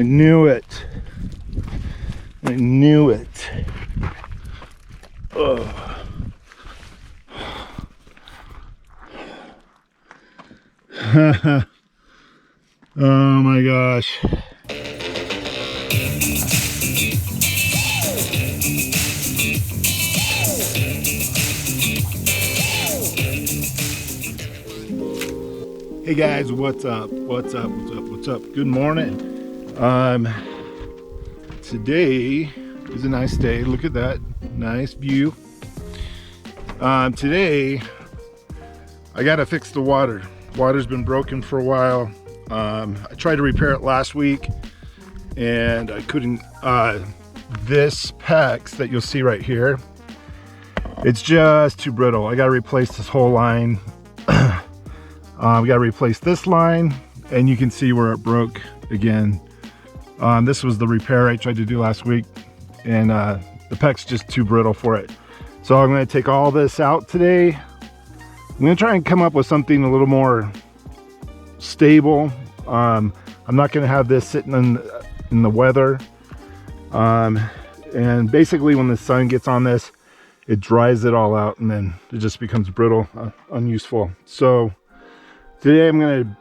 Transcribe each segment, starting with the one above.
I knew it. I knew it. Oh. Oh my gosh. Hey guys, what's up? What's up? What's up? What's up? Good morning. Today is a nice day. Look at that nice view. Today I gotta fix the water. Water's been broken for a while. I tried to repair it last week and I couldn't. This Pex that you'll see right here, it's just too brittle. I gotta replace this whole line. We gotta replace this line, and you can see where it broke again. This was the repair I tried to do last week, and the Pex just too brittle for it. So I'm gonna take all this out today. I'm gonna try and come up with something a little more stable. I'm not gonna have this sitting in the weather. And basically when the sun gets on this, it dries it all out and then it just becomes brittle, unuseful. So today I'm gonna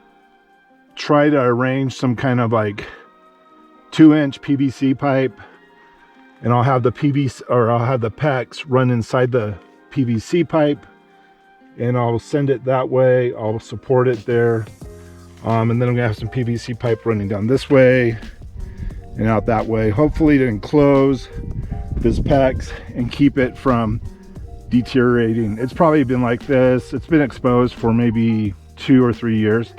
try to arrange some kind of like 2-inch PVC pipe, and I'll have the Pex run inside the PVC pipe, and I'll send it that way. I'll support it there, and then I'm gonna have some PVC pipe running down this way and out that way, hopefully to enclose this Pex and keep it from deteriorating. It's probably been like this. It's been exposed for maybe 2 or 3 years,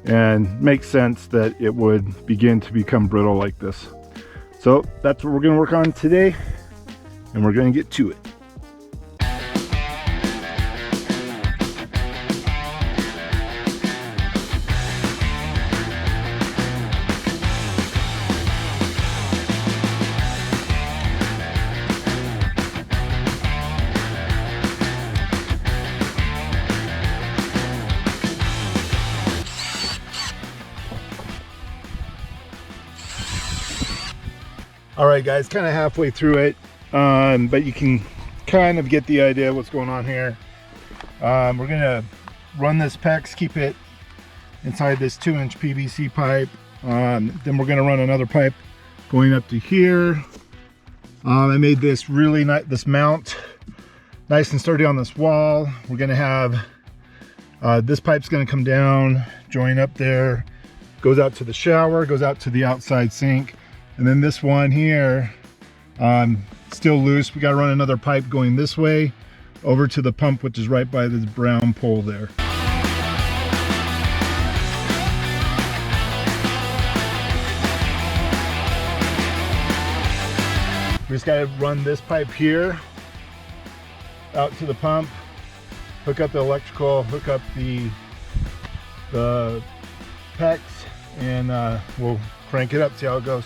and makes sense that it would begin to become brittle like this. So that's what we're going to work on today, and we're going to get to it. All right guys, kind of halfway through it, but you can kind of get the idea of what's going on here. We're gonna run this Pex, keep it inside this 2-inch PVC pipe. Then we're gonna run another pipe going up to here. I made this really nice, this mount nice and sturdy on this wall. We're gonna have this pipe's gonna come down, join up there, goes out to the shower, goes out to the outside sink. And then this one here, still loose. We got to run another pipe going this way over to the pump, which is right by this brown pole there. We just got to run this pipe here out to the pump, hook up the electrical, hook up the Pex, and we'll crank it up, see how it goes.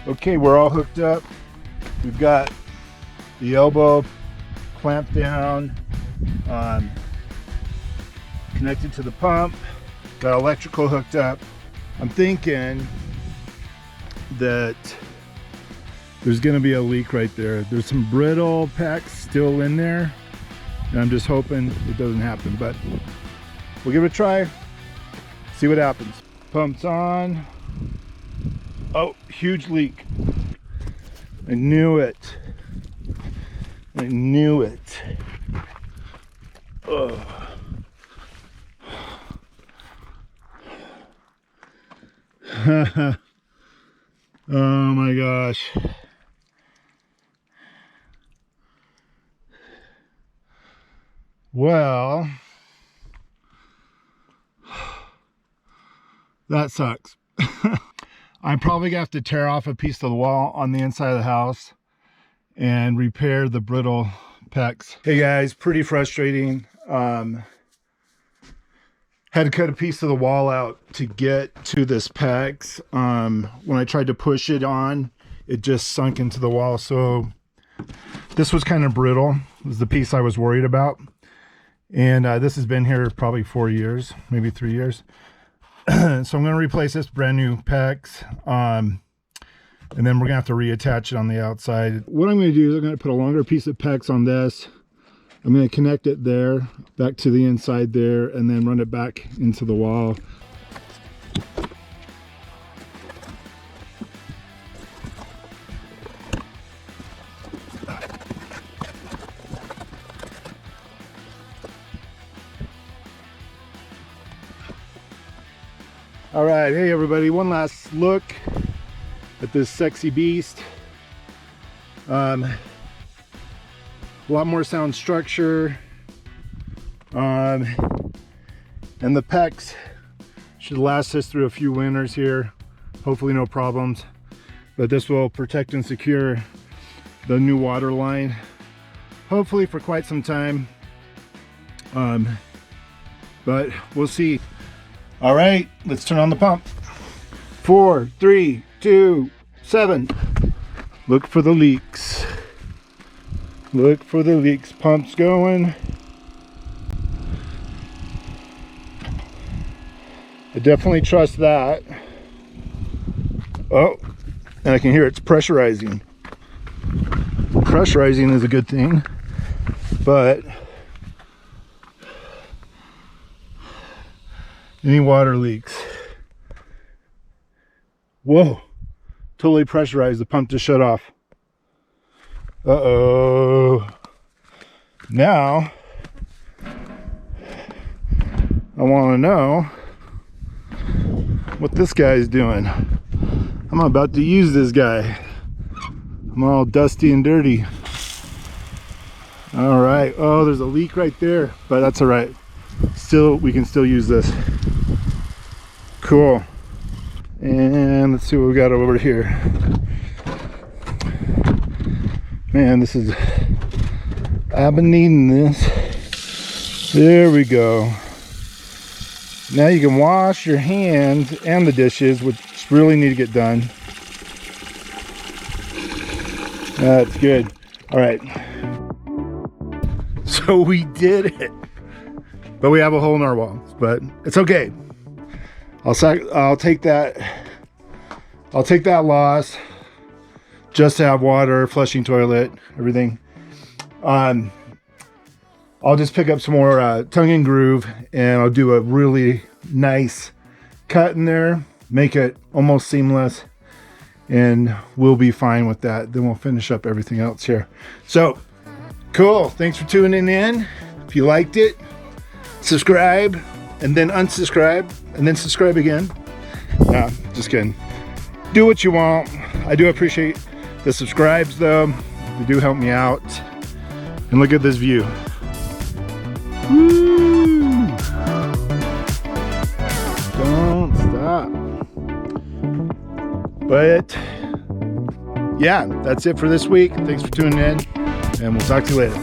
Okay, we're all hooked up. We've got the elbow clamped down, connected to the pump, got electrical hooked up. I'm thinking that there's gonna be a leak right there. There's some brittle Pex still in there, and I'm just hoping it doesn't happen, but we'll give it a try, see what happens. Pump's on. Oh, huge leak. I knew it. I knew it. Oh. Oh my gosh. Well, that sucks. I'm probably gonna have to tear off a piece of the wall on the inside of the house and repair the brittle Pex. Hey guys, pretty frustrating. Had to cut a piece of the wall out to get to this Pex. When I tried to push it on, it just sunk into the wall. So this was kind of brittle. It was the piece I was worried about. And this has been here probably 4 years, maybe 3 years. So I'm going to replace this brand new Pex. And then we're going to have to reattach it on the outside. What I'm going to do is I'm going to put a longer piece of Pex on this. I'm going to connect it there, back to the inside there, and then run it back into the wall. All right, hey everybody, one last look at this sexy beast. A lot more sound structure, and the Pex should last us through a few winters here, hopefully no problems, but this will protect and secure the new water line hopefully for quite some time, but we'll see. All right, let's turn on the pump. 4, 3, 2, 7. Look for the leaks. Look for the leaks. Pump's going. I definitely trust that. Oh, and I can hear it's pressurizing. Pressurizing is a good thing, but any water leaks. Whoa, totally pressurized. The pump just shut off. Uh-oh. Now, I want to know what this guy's doing. I'm about to use this guy. I'm all dusty and dirty. All right. Oh, there's a leak right there, but that's all right. Still, we can still use this. Cool. And let's see what we got over here. Man, this is, I've been needing this. There we go. Now you can wash your hands and the dishes, which really need to get done. That's good. All right. So we did it. But we have a hole in our wall, but it's okay. I'll take that loss. Just to have water, flushing toilet, everything. I'll just pick up some more tongue and groove, and I'll do a really nice cut in there, make it almost seamless, and we'll be fine with that. Then we'll finish up everything else here. So, cool. Thanks for tuning in. If you liked it, subscribe, and then unsubscribe, and then subscribe again. Nah, just kidding. Do what you want. I do appreciate the subscribes though. They do help me out. And look at this view. Woo! Don't stop. But yeah, that's it for this week. Thanks for tuning in, and we'll talk to you later.